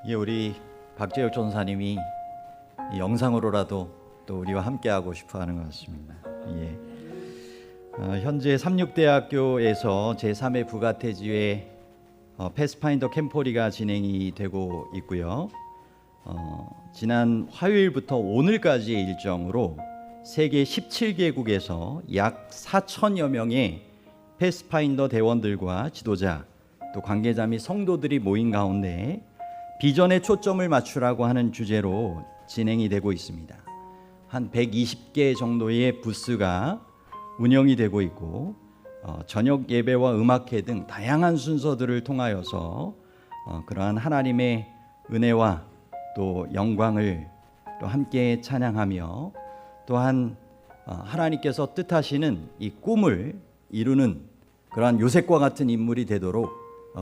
우리 박재혁 전사님이 영상으로라도 또 우리와 함께하고 싶어하는 것 같습니다. 현재 삼육대학교에서 제3회 부가태지회 패스파인더 캠포리가 진행이 되고 있고요. 지난 화요일부터 오늘까지의 일정으로 세계 17개국에서 약 4천여 명의 패스파인더 대원들과 지도자 또 관계자 및 성도들이 모인 가운데 비전에 초점을 맞추라고 하는 주제로 진행이 되고 있습니다. 한 120개 정도의 부스가 운영이 되고 있고 저녁 예배와 음악회 등 다양한 순서들을 통하여서 그러한 하나님의 은혜와 또 영광을 또 함께 찬양하며 또한 하나님께서 뜻하시는 이 꿈을 이루는 그러한 요셉과 같은 인물이 되도록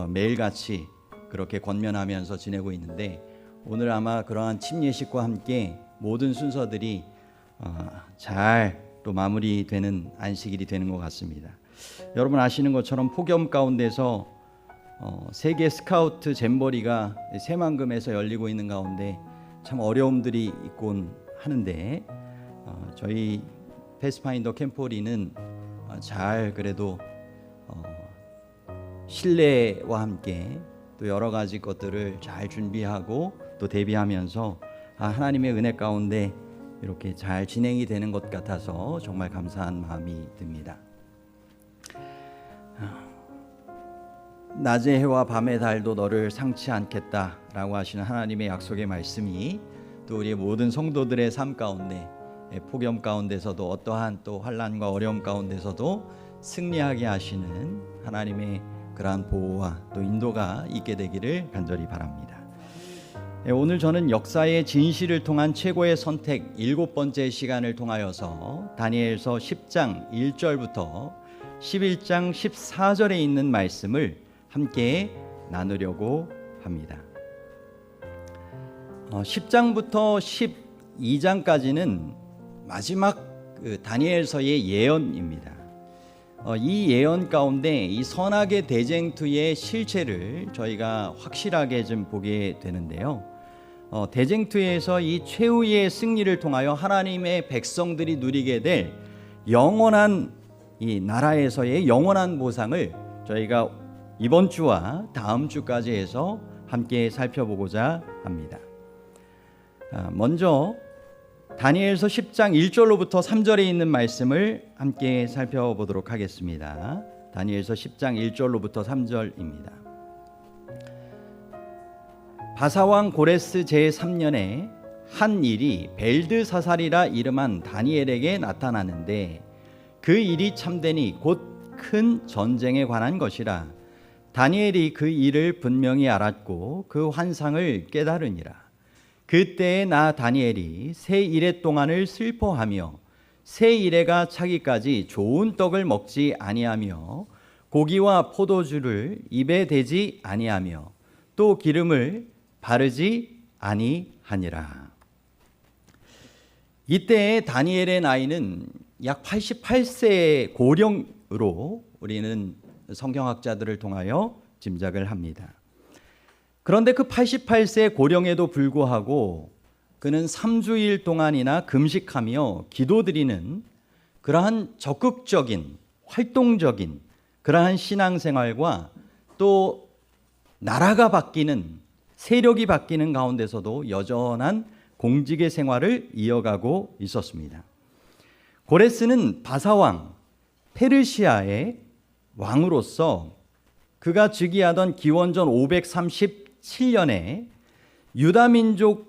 매일같이 그렇게 권면하면서 지내고 있는데, 오늘 아마 그러한 침례식과 함께 모든 순서들이 잘 또 마무리되는 안식일이 되는 것 같습니다. 여러분 아시는 것처럼 폭염 가운데서 세계 스카우트 잼버리가 새만금에서 열리고 있는 가운데 참 어려움들이 있곤 하는데 저희 패스파인더 캠포리는 잘 그래도 신뢰와 함께 또 여러 가지 것들을 잘 준비하고 또 대비하면서 하나님의 은혜 가운데 이렇게 잘 진행이 되는 것 같아서 정말 감사한 마음이 듭니다. 낮의 해와 밤의 달도 너를 상치 않겠다라고 하시는 하나님의 약속의 말씀이 또 우리의 모든 성도들의 삶 가운데 폭염 가운데서도 어떠한 또 환난과 어려움 가운데서도 승리하게 하시는 하나님의 그러한 보호와 또 인도가 있게 되기를 간절히 바랍니다. 오늘 저는 역사의 진실을 통한 최고의 선택 7번째 시간을 통하여서 다니엘서 10장 1절부터 11장 14절에 있는 말씀을 함께 나누려고 합니다. 10장부터 12장까지는 마지막 다니엘서의 예언입니다. 이 예언 가운데 이 선악의 대쟁투의 실체를 저희가 확실하게 좀 보게 되는데요. 대쟁투에서 이 최후의 승리를 통하여 하나님의 백성들이 누리게 될 영원한 이 나라에서의 영원한 보상을 저희가 이번 주와 다음 주까지 해서 함께 살펴보고자 합니다. 먼저 다니엘서 10장 1절로부터 3절에 있는 말씀을 함께 살펴보도록 하겠습니다. 다니엘서 10장 1절로부터 3절입니다. 바사왕 고레스 제3년에 한 일이 벨드사살이라 이름한 다니엘에게 나타나는데 그 일이 참되니 곧 큰 전쟁에 관한 것이라. 다니엘이 그 일을 분명히 알았고 그 환상을 깨달으니라. 그때에 나 다니엘이 새 이레 동안을 슬퍼하며 새 이레가 차기까지 좋은 떡을 먹지 아니하며 고기와 포도주를 입에 대지 아니하며 또 기름을 바르지 아니하니라. 이때의 다니엘의 나이는 약 88세의 고령으로 우리는 성경학자들을 통하여 짐작을 합니다. 그런데 그 88세 고령에도 불구하고 그는 3주일 동안이나 금식하며 기도드리는 그러한 적극적인 활동적인 그러한 신앙생활과 또 나라가 바뀌는 세력이 바뀌는 가운데서도 여전한 공직의 생활을 이어가고 있었습니다. 고레스는 바사왕 페르시아의 왕으로서 그가 즉위하던 기원전 537년에 유다 민족의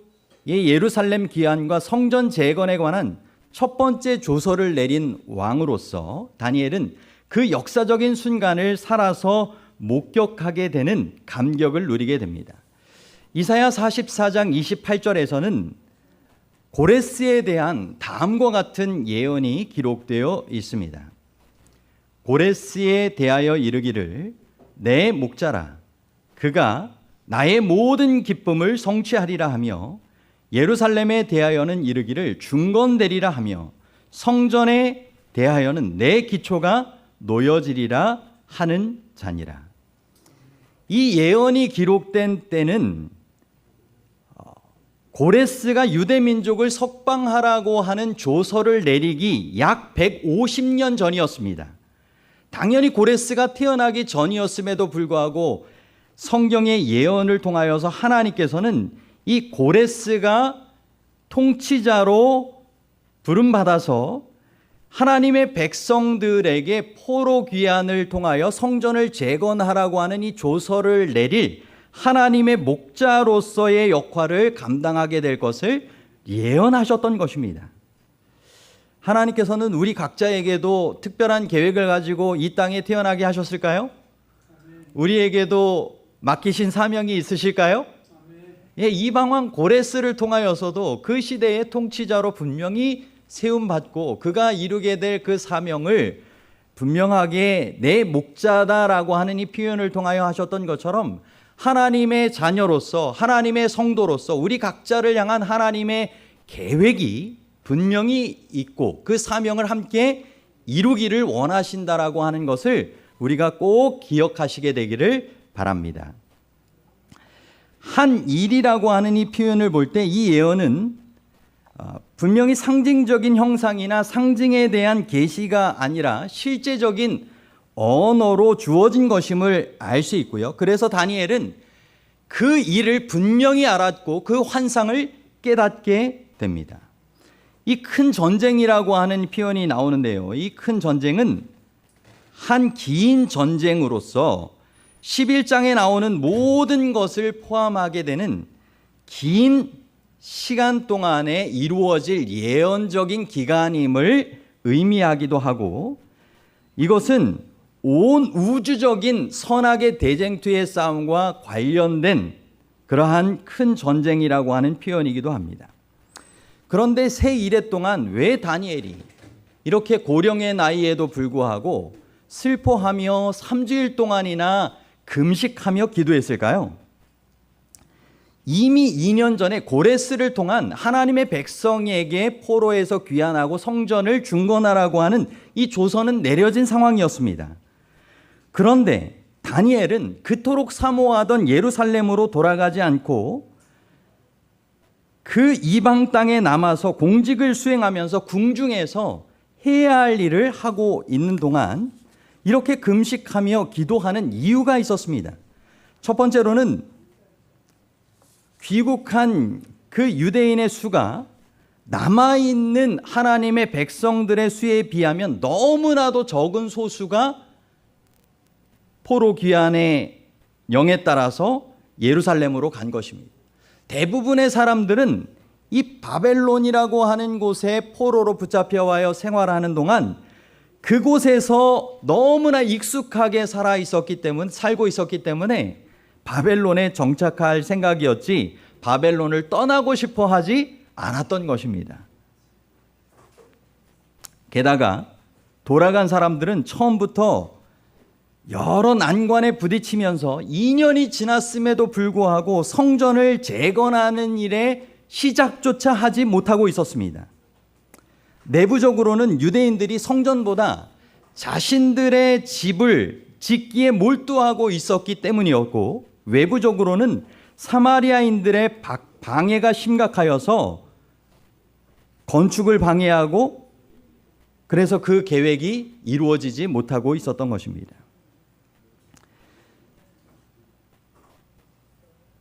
예루살렘 귀환과 성전 재건에 관한 첫 번째 조서를 내린 왕으로서 다니엘은 그 역사적인 순간을 살아서 목격하게 되는 감격을 누리게 됩니다. 이사야 44장 28절에서는 고레스에 대한 다음과 같은 예언이 기록되어 있습니다. 고레스에 대하여 이르기를 내 목자라 그가 나의 모든 기쁨을 성취하리라 하며 예루살렘에 대하여는 이르기를 중건되리라 하며 성전에 대하여는 내 기초가 놓여지리라 하는 자니라. 이 예언이 기록된 때는 고레스가 유대 민족을 석방하라고 하는 조서를 내리기 약 150년 전이었습니다. 당연히 고레스가 태어나기 전이었음에도 불구하고 성경의 예언을 통하여서 하나님께서는 이 고레스가 통치자로 부름받아서 하나님의 백성들에게 포로 귀환을 통하여 성전을 재건하라고 하는 이 조서를 내릴 하나님의 목자로서의 역할을 감당하게 될 것을 예언하셨던 것입니다. 하나님께서는 우리 각자에게도 특별한 계획을 가지고 이 땅에 태어나게 하셨을까요? 우리에게도 맡기신 사명이 있으실까요? 예, 이방왕 고레스를 통하여서도 그 시대의 통치자로 분명히 세움받고 그가 이루게 될 그 사명을 분명하게 내 목자다라고 하는 이 표현을 통하여 하셨던 것처럼 하나님의 자녀로서 하나님의 성도로서 우리 각자를 향한 하나님의 계획이 분명히 있고 그 사명을 함께 이루기를 원하신다라고 하는 것을 우리가 꼭 기억하시게 되기를 바랍니다. 한 일이라고 하는 이 표현을 볼 때 이 예언은 분명히 상징적인 형상이나 상징에 대한 계시가 아니라 실제적인 언어로 주어진 것임을 알 수 있고요. 그래서 다니엘은 그 일을 분명히 알았고 그 환상을 깨닫게 됩니다. 이 큰 전쟁이라고 하는 표현이 나오는데요. 이 큰 전쟁은 한 긴 전쟁으로서 11장에 나오는 모든 것을 포함하게 되는 긴 시간 동안에 이루어질 예언적인 기간임을 의미하기도 하고 이것은 온 우주적인 선악의 대쟁투의 싸움과 관련된 그러한 큰 전쟁이라고 하는 표현이기도 합니다. 그런데 새 이래 동안 왜 다니엘이 이렇게 고령의 나이에도 불구하고 슬퍼하며 3주일 동안이나 금식하며 기도했을까요? 이미 2년 전에 고레스를 통한 하나님의 백성에게 포로에서 귀환하고 성전을 중건하라고 하는 이 조서는 내려진 상황이었습니다. 그런데 다니엘은 그토록 사모하던 예루살렘으로 돌아가지 않고 그 이방 땅에 남아서 공직을 수행하면서 궁중에서 해야 할 일을 하고 있는 동안 이렇게 금식하며 기도하는 이유가 있었습니다. 첫 번째로는 귀국한 그 유대인의 수가 남아있는 하나님의 백성들의 수에 비하면 너무나도 적은 소수가 포로 귀환의 영에 따라서 예루살렘으로 간 것입니다. 대부분의 사람들은 이 바벨론이라고 하는 곳에 포로로 붙잡혀와여 생활하는 동안 그곳에서 너무나 익숙하게 살고 있었기 때문에 바벨론에 정착할 생각이었지 바벨론을 떠나고 싶어 하지 않았던 것입니다. 게다가 돌아간 사람들은 처음부터 여러 난관에 부딪히면서 2년이 지났음에도 불구하고 성전을 재건하는 일에 시작조차 하지 못하고 있었습니다. 내부적으로는 유대인들이 성전보다 자신들의 집을 짓기에 몰두하고 있었기 때문이었고 외부적으로는 사마리아인들의 방해가 심각하여서 건축을 방해하고 그래서 그 계획이 이루어지지 못하고 있었던 것입니다.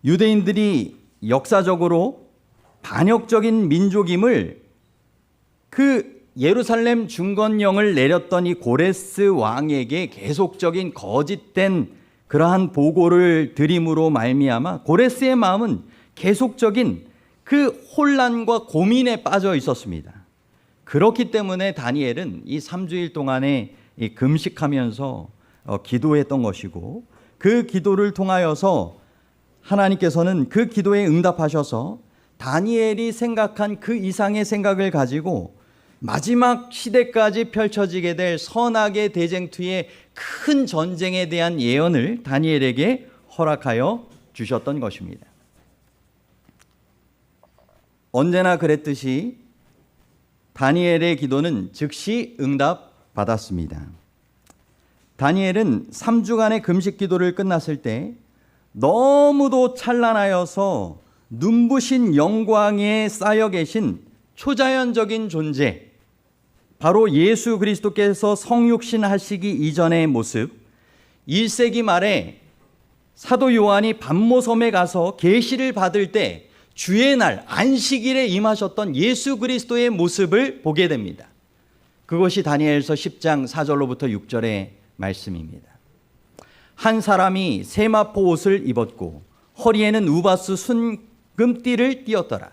유대인들이 역사적으로 반역적인 민족임을 그 예루살렘 중건령을 내렸던 이 고레스 왕에게 계속적인 거짓된 그러한 보고를 드림으로 말미암아 고레스의 마음은 계속적인 그 혼란과 고민에 빠져 있었습니다. 그렇기 때문에 다니엘은 이 3주일 동안에 금식하면서 기도했던 것이고 그 기도를 통하여서 하나님께서는 그 기도에 응답하셔서 다니엘이 생각한 그 이상의 생각을 가지고 마지막 시대까지 펼쳐지게 될 선악의 대쟁투의 큰 전쟁에 대한 예언을 다니엘에게 허락하여 주셨던 것입니다. 언제나 그랬듯이 다니엘의 기도는 즉시 응답받았습니다. 다니엘은 3주간의 금식 기도를 끝났을 때 너무도 찬란하여서 눈부신 영광에 쌓여 계신 초자연적인 존재, 바로 예수 그리스도께서 성육신 하시기 이전의 모습, 1세기 말에 사도 요한이 반모섬에 가서 계시를 받을 때 주의 날 안식일에 임하셨던 예수 그리스도의 모습을 보게 됩니다. 그것이 다니엘서 10장 4절로부터 6절의 말씀입니다. 한 사람이 세마포 옷을 입었고 허리에는 우바스 순금띠를 띠었더라.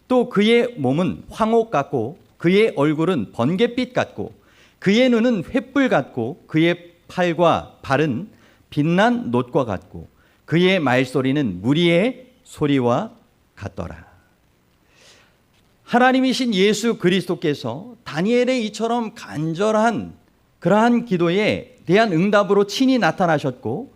또 그의 몸은 황옥 같고 그의 얼굴은 번갯빛 같고 그의 눈은 횃불 같고 그의 팔과 발은 빛난 놋과 같고 그의 말소리는 무리의 소리와 같더라. 하나님이신 예수 그리스도께서 다니엘의 이처럼 간절한 그러한 기도에 대한 응답으로 친히 나타나셨고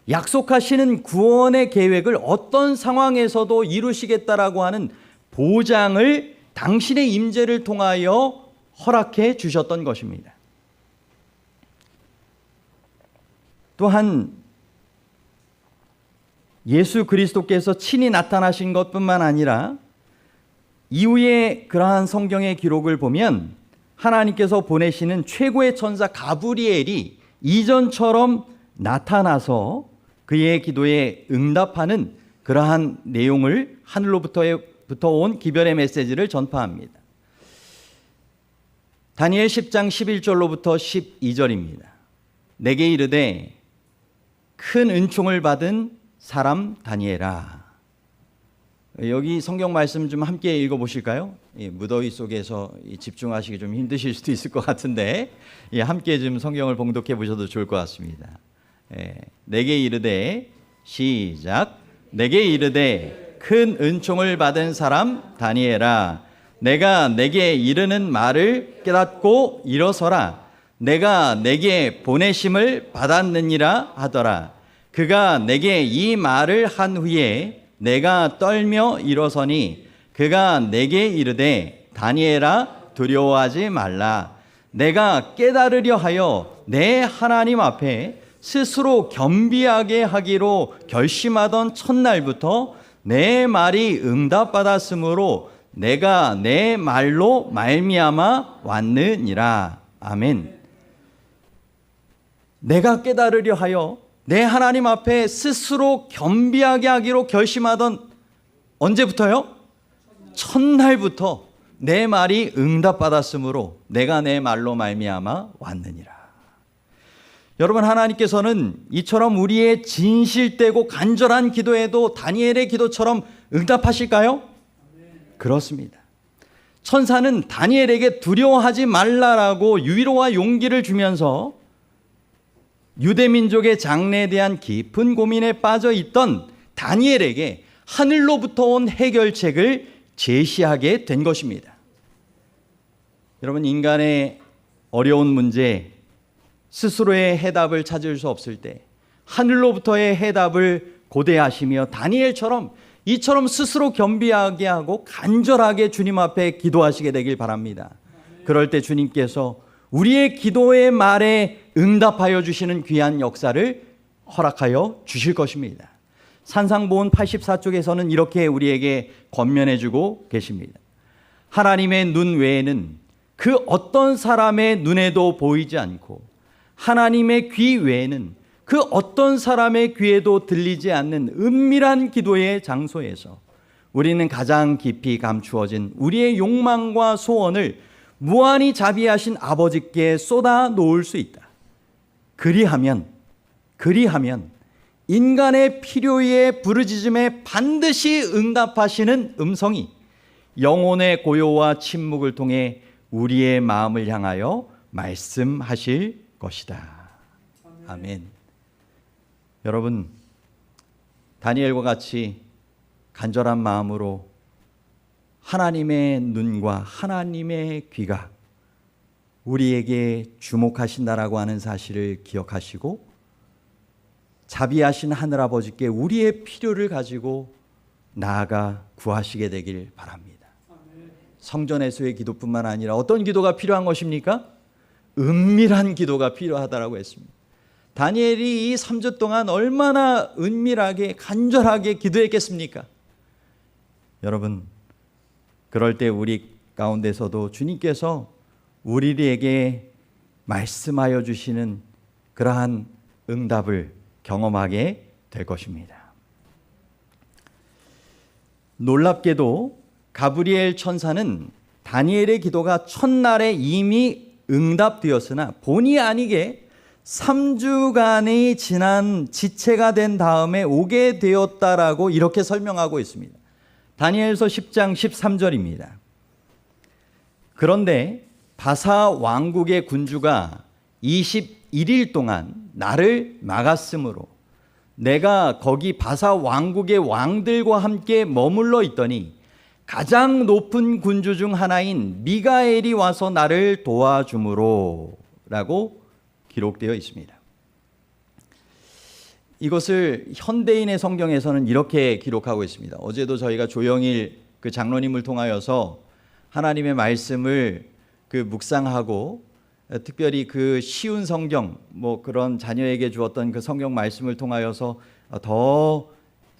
약속하시는 구원의 계획을 어떤 상황에서도 이루시겠다라고 하는 보장을 당신의 임재를 통하여 허락해 주셨던 것입니다. 또한 예수 그리스도께서 친히 나타나신 것뿐만 아니라 이후에 그러한 성경의 기록을 보면 하나님께서 보내시는 최고의 천사 가브리엘이 이전처럼 나타나서 그의 기도에 응답하는 그러한 내용을 하늘로부터 온 기별의 메시지를 전파합니다. 다니엘 10장 11절로부터 12절입니다. 내게 이르되 큰 은총을 받은 사람 다니엘아. 여기 성경 말씀 좀 함께 읽어보실까요? 무더위 속에서 집중하시기 좀 힘드실 수도 있을 것 같은데 함께 좀 성경을 봉독해 보셔도 좋을 것 같습니다. 내게 이르되 시작. 내게 이르되 큰 은총을 받은 사람 다니엘아, 내가 내게 이르는 말을 깨닫고 일어서라. 내가 내게 보내심을 받았느니라 하더라. 그가 내게 이 말을 한 후에 내가 떨며 일어서니 그가 내게 이르되 다니엘아 두려워하지 말라. 내가 깨달으려 하여 내 하나님 앞에 스스로 겸비하게 하기로 결심하던 첫날부터 내 말이 응답받았으므로 내가 내 말로 말미암아 왔느니라. 아멘. 내가 깨달으려 하여 내 하나님 앞에 스스로 겸비하게 하기로 결심하던 언제부터요? 첫날부터 내 말이 응답받았으므로 내가 내 말로 말미암아 왔느니라. 여러분, 하나님께서는 이처럼 우리의 진실되고 간절한 기도에도 다니엘의 기도처럼 응답하실까요? 그렇습니다. 천사는 다니엘에게 두려워하지 말라라고 위로와 용기를 주면서 유대민족의 장래에 대한 깊은 고민에 빠져 있던 다니엘에게 하늘로부터 온 해결책을 제시하게 된 것입니다. 여러분, 인간의 어려운 문제, 스스로의 해답을 찾을 수 없을 때 하늘로부터의 해답을 고대하시며 다니엘처럼 이처럼 스스로 겸비하게 하고 간절하게 주님 앞에 기도하시게 되길 바랍니다. 그럴 때 주님께서 우리의 기도의 말에 응답하여 주시는 귀한 역사를 허락하여 주실 것입니다. 산상보훈 84쪽에서는 이렇게 우리에게 권면해 주고 계십니다. 하나님의 눈 외에는 그 어떤 사람의 눈에도 보이지 않고 하나님의 귀 외에는 그 어떤 사람의 귀에도 들리지 않는 은밀한 기도의 장소에서 우리는 가장 깊이 감추어진 우리의 욕망과 소원을 무한히 자비하신 아버지께 쏟아 놓을 수 있다. 그리하면 인간의 필요의 부르짖음에 반드시 응답하시는 음성이 영혼의 고요와 침묵을 통해 우리의 마음을 향하여 말씀하실 것이다. 아멘. 여러분, 다니엘과 같이 간절한 마음으로 하나님의 눈과 하나님의 귀가 우리에게 주목하신다라고 하는 사실을 기억하시고 자비하신 하늘아버지께 우리의 필요를 가지고 나아가 구하시게 되길 바랍니다. 성전에서의 기도뿐만 아니라 어떤 기도가 필요한 것입니까? 은밀한 기도가 필요하다라고 했습니다. 다니엘이 이 3주 동안 얼마나 은밀하게 간절하게 기도했겠습니까? 여러분, 그럴 때 우리 가운데서도 주님께서 우리에게 말씀하여 주시는 그러한 응답을 경험하게 될 것입니다. 놀랍게도 가브리엘 천사는 다니엘의 기도가 첫날에 이미 응답되었으나 본의 아니게 3주간이 지난 지체가 된 다음에 오게 되었다라고 이렇게 설명하고 있습니다. 다니엘서 10장 13절입니다. 그런데 바사 왕국의 군주가 21일 동안 나를 막았으므로 내가 거기 바사 왕국의 왕들과 함께 머물러 있더니 가장 높은 군주 중 하나인 미가엘이 와서 나를 도와주므로 라고 기록되어 있습니다. 이것을 현대인의 성경에서는 이렇게 기록하고 있습니다. 어제도 저희가 조영일 그 장로님을 통하여서 하나님의 말씀을 묵상하고 특별히 그 쉬운 성경, 그런 자녀에게 주었던 그 성경 말씀을 통하여서 더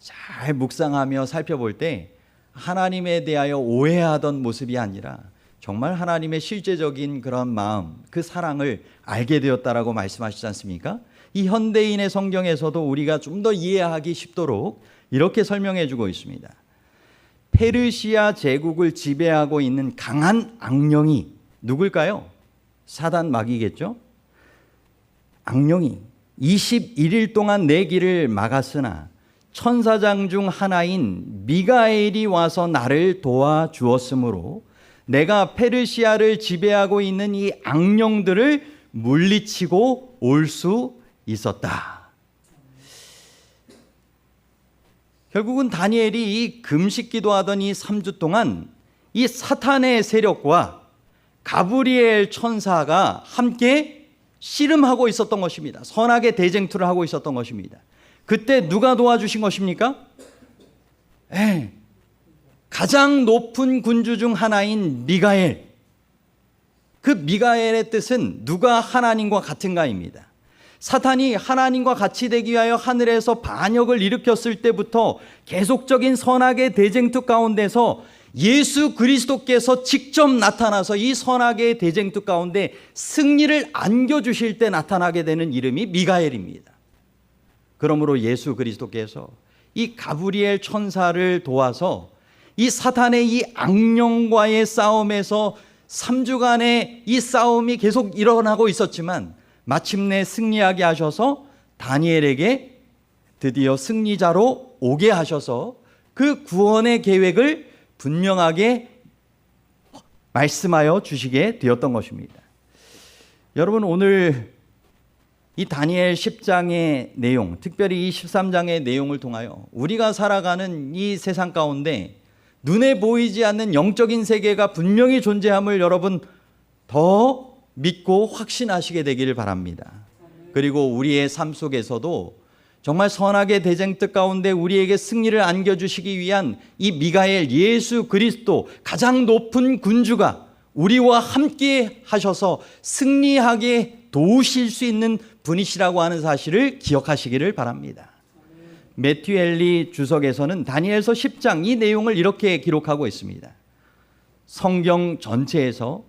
잘 묵상하며 살펴볼 때 하나님에 대하여 오해하던 모습이 아니라 정말 하나님의 실제적인 그런 마음, 그 사랑을 알게 되었다라고 말씀하시지 않습니까? 이 현대인의 성경에서도 우리가 좀 더 이해하기 쉽도록 이렇게 설명해 주고 있습니다. 페르시아 제국을 지배하고 있는 강한 악령이 누굴까요? 사단 마귀겠죠? 악령이 21일 동안 내 길을 막았으나 천사장 중 하나인 미가엘이 와서 나를 도와주었으므로 내가 페르시아를 지배하고 있는 이 악령들을 물리치고 올 수 있었다. 결국은 다니엘이 이 금식 기도하던 이 3주 동안 이 사탄의 세력과 가브리엘 천사가 함께 씨름하고 있었던 것입니다. 선악의 대쟁투를 하고 있었던 것입니다. 그때 누가 도와주신 것입니까? 가장 높은 군주 중 하나인 미가엘. 그 미가엘의 뜻은 누가 하나님과 같은가입니다. 사탄이 하나님과 같이 되기 위하여 하늘에서 반역을 일으켰을 때부터 계속적인 선악의 대쟁투 가운데서 예수 그리스도께서 직접 나타나서 이 선악의 대쟁투 가운데 승리를 안겨주실 때 나타나게 되는 이름이 미가엘입니다. 그러므로 예수 그리스도께서 이 가브리엘 천사를 도와서 이 사탄의 이 악령과의 싸움에서 3주간의 이 싸움이 계속 일어나고 있었지만 마침내 승리하게 하셔서 다니엘에게 드디어 승리자로 오게 하셔서 그 구원의 계획을 분명하게 말씀하여 주시게 되었던 것입니다. 여러분, 오늘 이 다니엘 10장의 내용, 특별히 이 13장의 내용을 통하여 우리가 살아가는 이 세상 가운데 눈에 보이지 않는 영적인 세계가 분명히 존재함을 여러분 더 믿고 확신하시게 되기를 바랍니다. 그리고 우리의 삶 속에서도 정말 선악의 대쟁투 가운데 우리에게 승리를 안겨주시기 위한 이 미가엘 예수 그리스도 가장 높은 군주가 우리와 함께 하셔서 승리하게 도우실 수 있는 분이시라고 하는 사실을 기억하시기를 바랍니다. 매튜 헨리 주석에서는 다니엘서 10장 이 내용을 이렇게 기록하고 있습니다. 성경 전체에서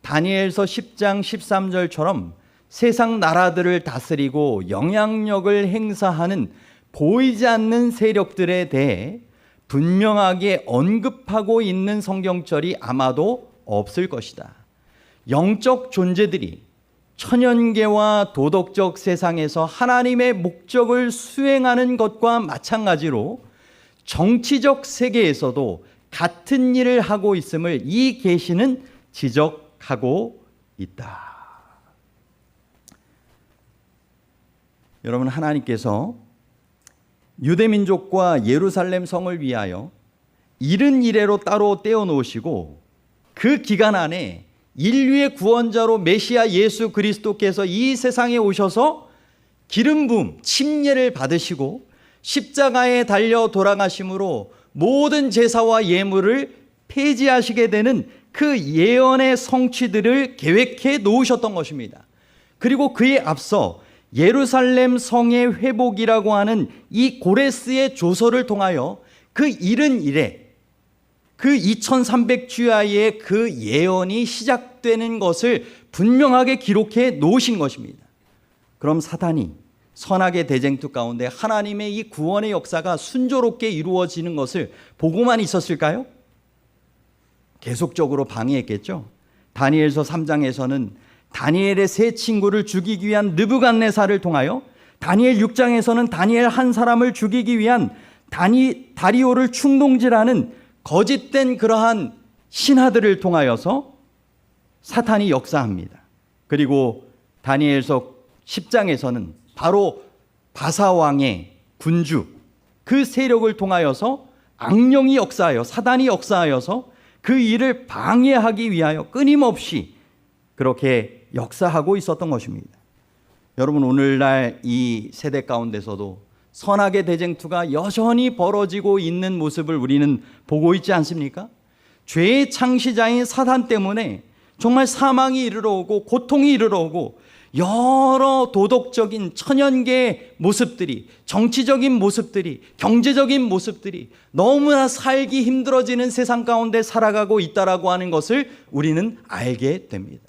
다니엘서 10장 13절처럼 세상 나라들을 다스리고 영향력을 행사하는 보이지 않는 세력들에 대해 분명하게 언급하고 있는 성경절이 아마도 없을 것이다. 영적 존재들이 천연계와 도덕적 세상에서 하나님의 목적을 수행하는 것과 마찬가지로 정치적 세계에서도 같은 일을 하고 있음을 이 계시는 지적하고 있다. 여러분, 하나님께서 유대민족과 예루살렘 성을 위하여 70일에로 따로 떼어놓으시고 그 기간 안에 인류의 구원자로 메시아 예수 그리스도께서 이 세상에 오셔서 기름 부음, 침례를 받으시고 십자가에 달려 돌아가심으로 모든 제사와 예물을 폐지하시게 되는 그 예언의 성취들을 계획해 놓으셨던 것입니다. 그리고 그에 앞서 예루살렘 성의 회복이라고 하는 이 고레스의 조서를 통하여 그 70일에 그 2300주야의 그 예언이 시작되는 것을 분명하게 기록해 놓으신 것입니다. 그럼 사탄이 선악의 대쟁투 가운데 하나님의 이 구원의 역사가 순조롭게 이루어지는 것을 보고만 있었을까요? 계속적으로 방해했겠죠. 다니엘서 3장에서는 다니엘의 세 친구를 죽이기 위한 느부갓네살을 통하여, 다니엘 6장에서는 다니엘 한 사람을 죽이기 위한 다리오를 충동질하는 거짓된 그러한 신하들을 통하여서 사탄이 역사합니다. 그리고 다니엘서 10장에서는 바로 바사왕의 군주, 그 세력을 통하여서 악령이 역사하여, 사단이 역사하여서 그 일을 방해하기 위하여 끊임없이 그렇게 역사하고 있었던 것입니다. 여러분, 오늘날 이 세대 가운데서도 선악의 대쟁투가 여전히 벌어지고 있는 모습을 우리는 보고 있지 않습니까? 죄의 창시자인 사단 때문에 정말 사망이 이르러 오고 고통이 이르러 오고 여러 도덕적인 천연계의 모습들이, 정치적인 모습들이, 경제적인 모습들이 너무나 살기 힘들어지는 세상 가운데 살아가고 있다라고 하는 것을 우리는 알게 됩니다.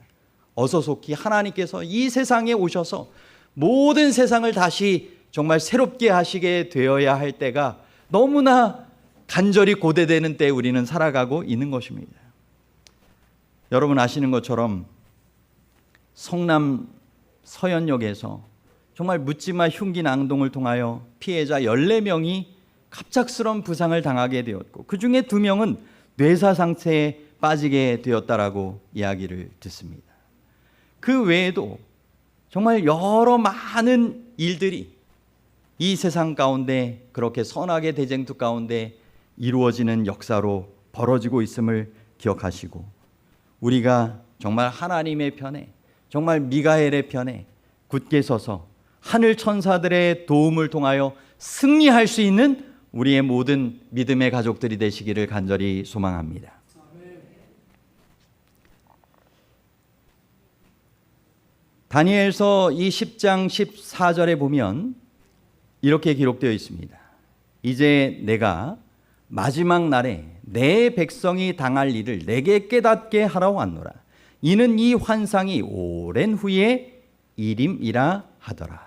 어서속히 하나님께서 이 세상에 오셔서 모든 세상을 다시 정말 새롭게 하시게 되어야 할 때가 너무나 간절히 고대되는 때에 우리는 살아가고 있는 것입니다. 여러분 아시는 것처럼 성남 서현역에서 정말 묻지마 흉기 낭동을 통하여 피해자 14명이 갑작스러운 부상을 당하게 되었고, 그 중에 2명은 뇌사 상태에 빠지게 되었다라고 이야기를 듣습니다. 그 외에도 정말 여러 많은 일들이 이 세상 가운데 그렇게 선악의 대쟁투 가운데 이루어지는 역사로 벌어지고 있음을 기억하시고, 우리가 정말 하나님의 편에, 정말 미가엘의 편에 굳게 서서 하늘 천사들의 도움을 통하여 승리할 수 있는 우리의 모든 믿음의 가족들이 되시기를 간절히 소망합니다. 다니엘서 이 10장 14절에 보면 이렇게 기록되어 있습니다. 이제 내가 마지막 날에 내 백성이 당할 일을 내게 깨닫게 하러 왔노라. 이는 이 환상이 오랜 후에 일임이라 하더라.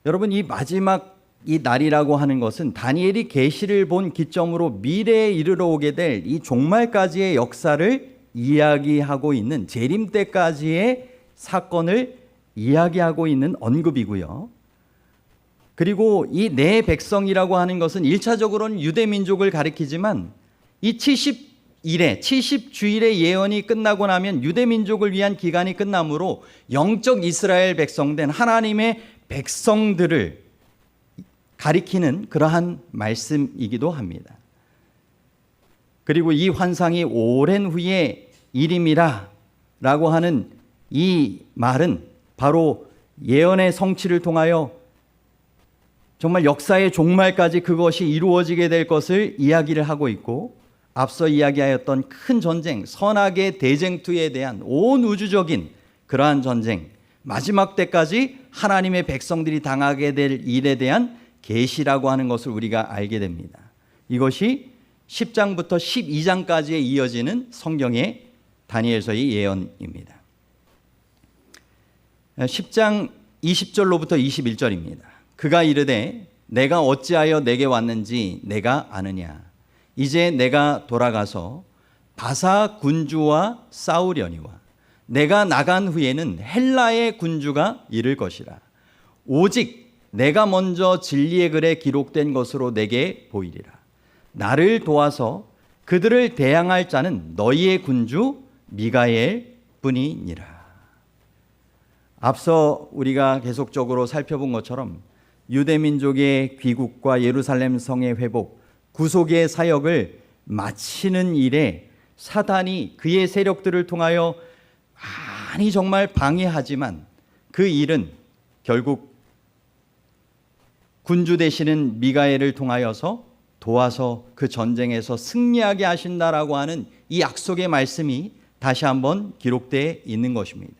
여러분, 이 마지막 이 날이라고 하는 것은 다니엘이 계시를 본 기점으로 미래에 이르러 오게 될 이 종말까지의 역사를 이야기하고 있는, 재림 때까지의 사건을 이야기하고 있는 언급이고요. 그리고 이 내 백성이라고 하는 것은 1차적으로는 유대민족을 가리키지만 이 70주일의 예언이 끝나고 나면 유대민족을 위한 기간이 끝나므로 영적 이스라엘 백성된 하나님의 백성들을 가리키는 그러한 말씀이기도 합니다. 그리고 이 환상이 오랜 후에 일임이라 라고 하는 이 말은 바로 예언의 성취를 통하여 정말 역사의 종말까지 그것이 이루어지게 될 것을 이야기를 하고 있고, 앞서 이야기하였던 큰 전쟁, 선악의 대쟁투에 대한 온 우주적인 그러한 전쟁, 마지막 때까지 하나님의 백성들이 당하게 될 일에 대한 계시라고 하는 것을 우리가 알게 됩니다. 이것이 10장부터 12장까지에 이어지는 성경의 다니엘서의 예언입니다. 10장 20절로부터 21절입니다. 그가 이르되 내가 어찌하여 내게 왔는지 내가 아느냐. 이제 내가 돌아가서 바사 군주와 싸우려니와 내가 나간 후에는 헬라의 군주가 이를 것이라. 오직 내가 먼저 진리의 글에 기록된 것으로 내게 보이리라. 나를 도와서 그들을 대항할 자는 너희의 군주 미가엘 뿐이니라. 앞서 우리가 계속적으로 살펴본 것처럼 유대민족의 귀국과 예루살렘 성의 회복, 구속의 사역을 마치는 일에 사단이 그의 세력들을 통하여 많이 정말 방해하지만 그 일은 결국 군주 되시는 미가엘을 통하여서 도와서 그 전쟁에서 승리하게 하신다라고 하는 이 약속의 말씀이 다시 한번 기록되어 있는 것입니다.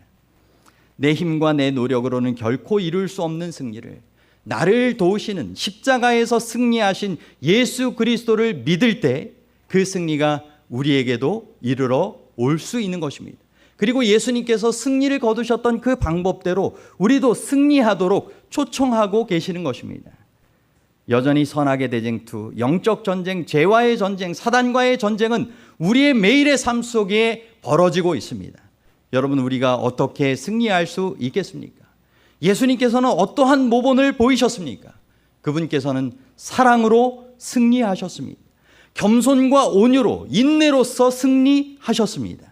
내 힘과 내 노력으로는 결코 이룰 수 없는 승리를, 나를 도우시는 십자가에서 승리하신 예수 그리스도를 믿을 때 그 승리가 우리에게도 이르러 올 수 있는 것입니다. 그리고 예수님께서 승리를 거두셨던 그 방법대로 우리도 승리하도록 초청하고 계시는 것입니다. 여전히 선악의 대쟁투, 영적 전쟁, 죄와의 전쟁, 사단과의 전쟁은 우리의 매일의 삶 속에 벌어지고 있습니다. 여러분, 우리가 어떻게 승리할 수 있겠습니까? 예수님께서는 어떠한 모본을 보이셨습니까? 그분께서는 사랑으로 승리하셨습니다. 겸손과 온유로, 인내로서 승리하셨습니다.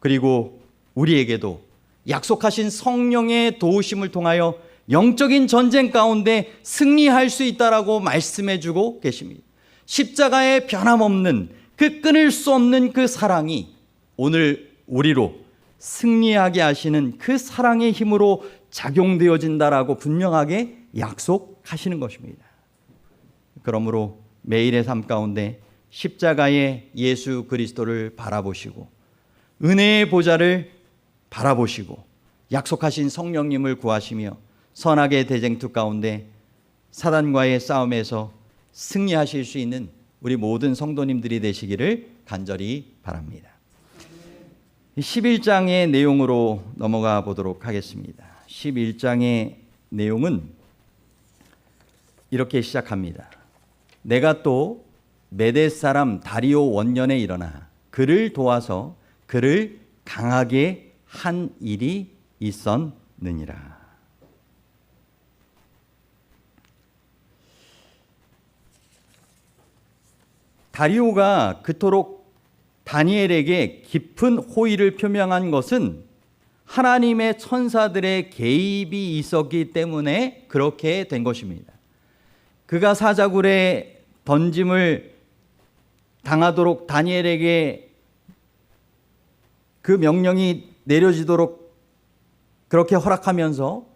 그리고 우리에게도 약속하신 성령의 도우심을 통하여 영적인 전쟁 가운데 승리할 수 있다라고 말씀해 주고 계십니다. 십자가의 변함없는 그 끊을 수 없는 그 사랑이 오늘 우리로 승리하게 하시는 그 사랑의 힘으로 작용되어진다라고 분명하게 약속하시는 것입니다. 그러므로 매일의 삶 가운데 십자가의 예수 그리스도를 바라보시고 은혜의 보좌를 바라보시고 약속하신 성령님을 구하시며 선악의 대쟁투 가운데 사단과의 싸움에서 승리하실 수 있는 우리 모든 성도님들이 되시기를 간절히 바랍니다. 11장의 내용으로 넘어가 보도록 하겠습니다. 11장의 내용은 이렇게 시작합니다. 내가 또 메대 사람 다리오 원년에 일어나 그를 도와서 그를 강하게 한 일이 있었느니라. 다리오가 그토록 다니엘에게 깊은 호의를 표명한 것은 하나님의 천사들의 개입이 있었기 때문에 그렇게 된 것입니다. 그가 사자굴에 던짐을 당하도록 다니엘에게 그 명령이 내려지도록 그렇게 허락하면서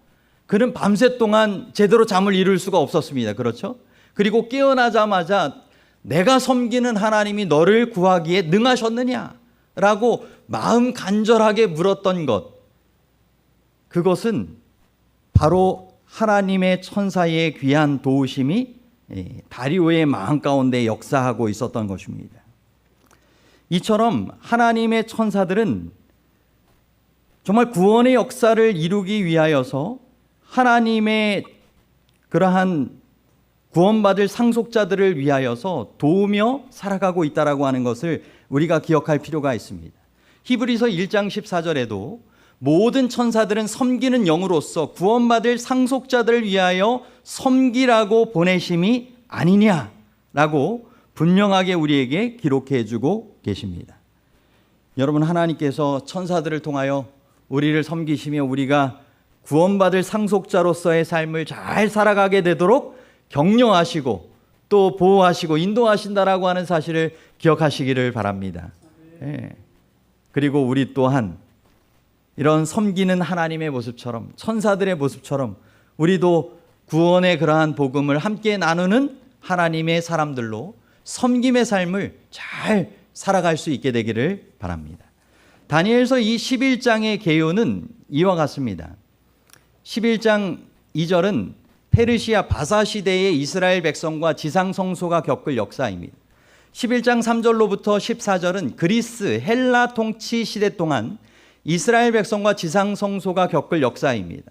그는 밤새 동안 제대로 잠을 이룰 수가 없었습니다. 그렇죠? 그리고 깨어나자마자 내가 섬기는 하나님이 너를 구하기에 능하셨느냐라고 마음 간절하게 물었던 것, 그것은 바로 하나님의 천사의 귀한 도우심이 다리오의 마음 가운데 역사하고 있었던 것입니다. 이처럼 하나님의 천사들은 정말 구원의 역사를 이루기 위하여서 하나님의 그러한 구원받을 상속자들을 위하여서 도우며 살아가고 있다라고 하는 것을 우리가 기억할 필요가 있습니다. 히브리서 1장 14절에도 모든 천사들은 섬기는 영으로서 구원받을 상속자들을 위하여 섬기라고 보내심이 아니냐라고 분명하게 우리에게 기록해 주고 계십니다. 여러분, 하나님께서 천사들을 통하여 우리를 섬기시며 우리가 구원받을 상속자로서의 삶을 잘 살아가게 되도록 격려하시고 또 보호하시고 인도하신다라고 하는 사실을 기억하시기를 바랍니다. 그리고 우리 또한 이런 섬기는 하나님의 모습처럼 천사들의 모습처럼 우리도 구원의 그러한 복음을 함께 나누는 하나님의 사람들로 섬김의 삶을 잘 살아갈 수 있게 되기를 바랍니다. 다니엘서 이 11장의 개요는 이와 같습니다. 11장 2절은 페르시아 바사 시대의 이스라엘 백성과 지상성소가 겪을 역사입니다. 11장 3절로부터 14절은 그리스 헬라 통치 시대 동안 이스라엘 백성과 지상성소가 겪을 역사입니다.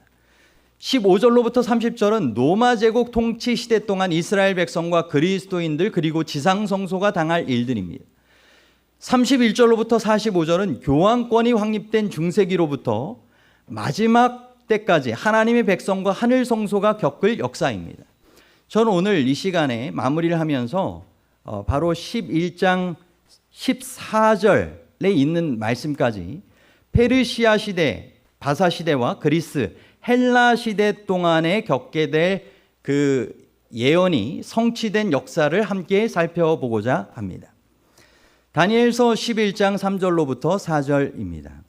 15절로부터 30절은 로마 제국 통치 시대 동안 이스라엘 백성과 그리스도인들 그리고 지상성소가 당할 일들입니다. 31절로부터 45절은 교황권이 확립된 중세기로부터 마지막 때까지 하나님의 백성과 하늘 성소가 겪을 역사입니다. 저는 오늘 이 시간에 마무리를 하면서 바로 11장 14절에 있는 말씀까지 페르시아 시대, 바사 시대와 그리스, 헬라 시대 동안에 겪게 될 그 예언이 성취된 역사를 함께 살펴보고자 합니다. 다니엘서 11장 3절로부터 4절입니다.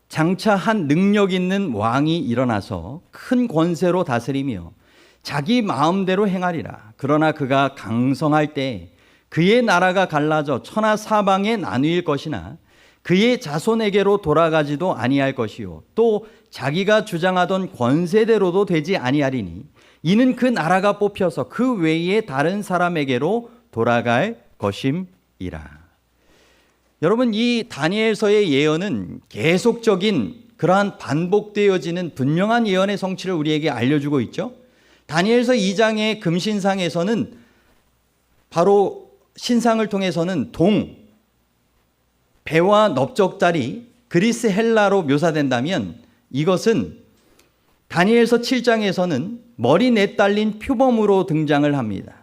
장차 한 능력 있는 왕이 일어나서 큰 권세로 다스리며 자기 마음대로 행하리라. 그러나 그가 강성할 때 그의 나라가 갈라져 천하 사방에 나누일 것이나 그의 자손에게로 돌아가지도 아니할 것이요 또 자기가 주장하던 권세대로도 되지 아니하리니 이는 그 나라가 뽑혀서 그 외에 다른 사람에게로 돌아갈 것임이라. 여러분, 이 다니엘서의 예언은 계속적인 그러한 반복되어지는 분명한 예언의 성취를 우리에게 알려주고 있죠. 다니엘서 2장의 금신상에서는 바로 신상을 통해서는 배와 넓적다리, 그리스 헬라로 묘사된다면 이것은 다니엘서 7장에서는 머리 내딸린 표범으로 등장을 합니다.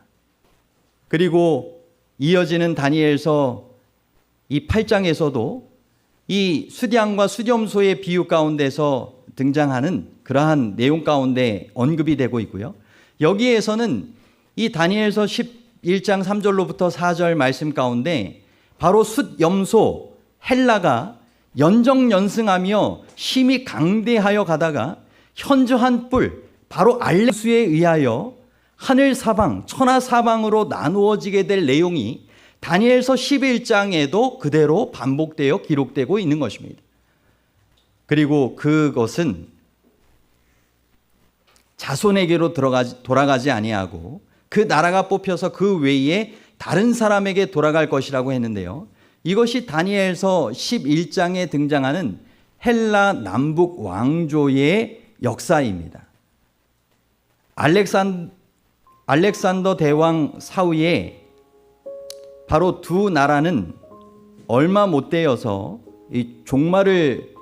그리고 이어지는 다니엘서 이 8장에서도 이 수량과 수렴소의 비유 가운데서 등장하는 그러한 내용 가운데 언급이 되고 있고요. 여기에서는 이 다니엘서 11장 3절로부터 4절 말씀 가운데 바로 숫염소 헬라가 연정연승하며 심히 강대하여 가다가 현저한 뿔 바로 알렉수에 의하여 하늘 사방 천하 사방으로 나누어지게 될 내용이 다니엘서 11장에도 그대로 반복되어 기록되고 있는 것입니다. 그리고 그것은 자손에게로 돌아가지 아니하고 그 나라가 뽑혀서 그 외에 다른 사람에게 돌아갈 것이라고 했는데요. 이것이 다니엘서 11장에 등장하는 헬라 남북 왕조의 역사입니다. 알렉산더 대왕 사후에 바로 두 나라는 얼마 못 되어서 이 종말을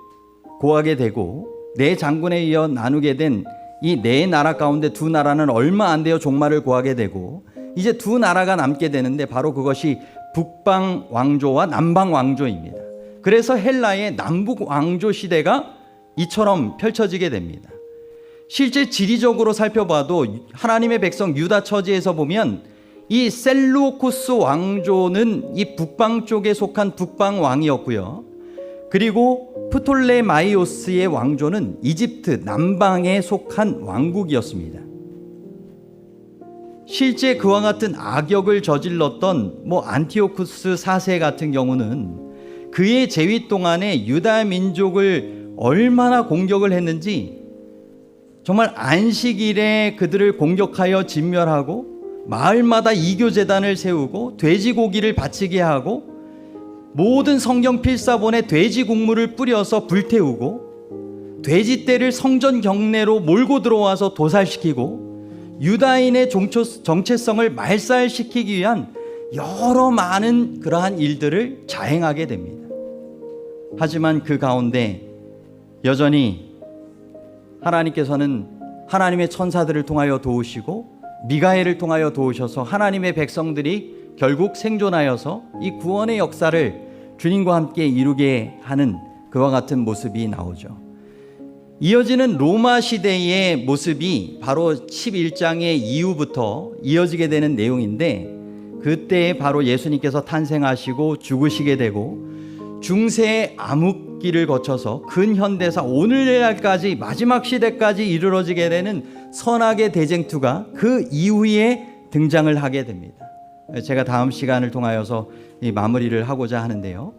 고하게 되고 네 장군에 이어 나누게 된 이 네 나라 가운데 두 나라는 얼마 안 되어 종말을 고하게 되고 이제 두 나라가 남게 되는데 바로 그것이 북방 왕조와 남방 왕조입니다. 그래서 헬라의 남북 왕조 시대가 이처럼 펼쳐지게 됩니다. 실제 지리적으로 살펴봐도 하나님의 백성 유다 처지에서 보면 이 셀루코스 왕조는 이 북방 쪽에 속한 북방 왕이었고요. 그리고 프톨레마이오스의 왕조는 이집트 남방에 속한 왕국이었습니다. 실제 그와 같은 악역을 저질렀던 안티오쿠스 4세 같은 경우는 그의 재위 동안에 유다 민족을 얼마나 공격을 했는지 정말 안식일에 그들을 공격하여 진멸하고 마을마다 이교 제단을 세우고 돼지고기를 바치게 하고 모든 성경 필사본에 돼지 국물을 뿌려서 불태우고 돼지떼를 성전 경내로 몰고 들어와서 도살시키고 유다인의 정체성을 말살시키기 위한 여러 많은 그러한 일들을 자행하게 됩니다. 하지만 그 가운데 여전히 하나님께서는 하나님의 천사들을 통하여 도우시고 미가엘을 통하여 도우셔서 하나님의 백성들이 결국 생존하여서 이 구원의 역사를 주님과 함께 이루게 하는 그와 같은 모습이 나오죠. 이어지는 로마 시대의 모습이 바로 11장의 이후부터 이어지게 되는 내용인데 그때 바로 예수님께서 탄생하시고 죽으시게 되고 중세의 암흑기를 거쳐서 근현대사 오늘날까지 마지막 시대까지 이르러지게 되는 선악의 대쟁투가 그 이후에 등장을 하게 됩니다. 제가 다음 시간을 통하여서 이 마무리를 하고자 하는데요.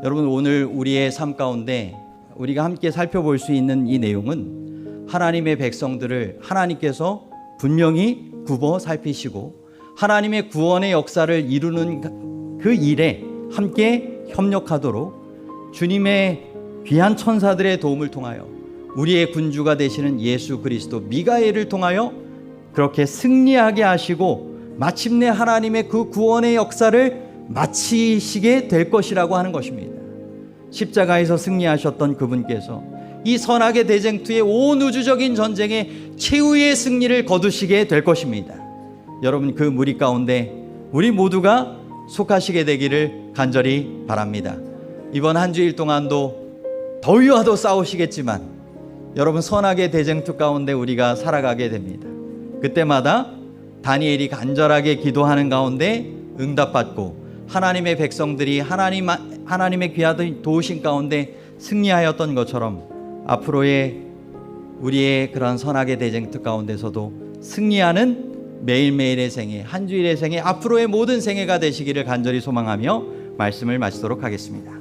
여러분, 오늘 우리의 삶 가운데 우리가 함께 살펴볼 수 있는 이 내용은 하나님의 백성들을 하나님께서 분명히 굽어 살피시고 하나님의 구원의 역사를 이루는 그 일에 함께 협력하도록 주님의 귀한 천사들의 도움을 통하여 우리의 군주가 되시는 예수 그리스도 미가엘을 통하여 그렇게 승리하게 하시고 마침내 하나님의 그 구원의 역사를 마치시게 될 것이라고 하는 것입니다. 십자가에서 승리하셨던 그분께서 이 선악의 대쟁투의 온 우주적인 전쟁에 최후의 승리를 거두시게 될 것입니다. 여러분, 그 무리 가운데 우리 모두가 속하시게 되기를 간절히 바랍니다. 이번 한 주일 동안도 더위와도 싸우시겠지만 여러분, 선악의 대쟁투 가운데 우리가 살아가게 됩니다. 그때마다 다니엘이 간절하게 기도하는 가운데 응답받고 하나님의 백성들이 하나님의 귀한 도우심 가운데 승리하였던 것처럼 앞으로의 우리의 그런 선악의 대쟁투 가운데서도 승리하는 매일매일의 생애, 한 주일의 생애, 앞으로의 모든 생애가 되시기를 간절히 소망하며 말씀을 마치도록 하겠습니다.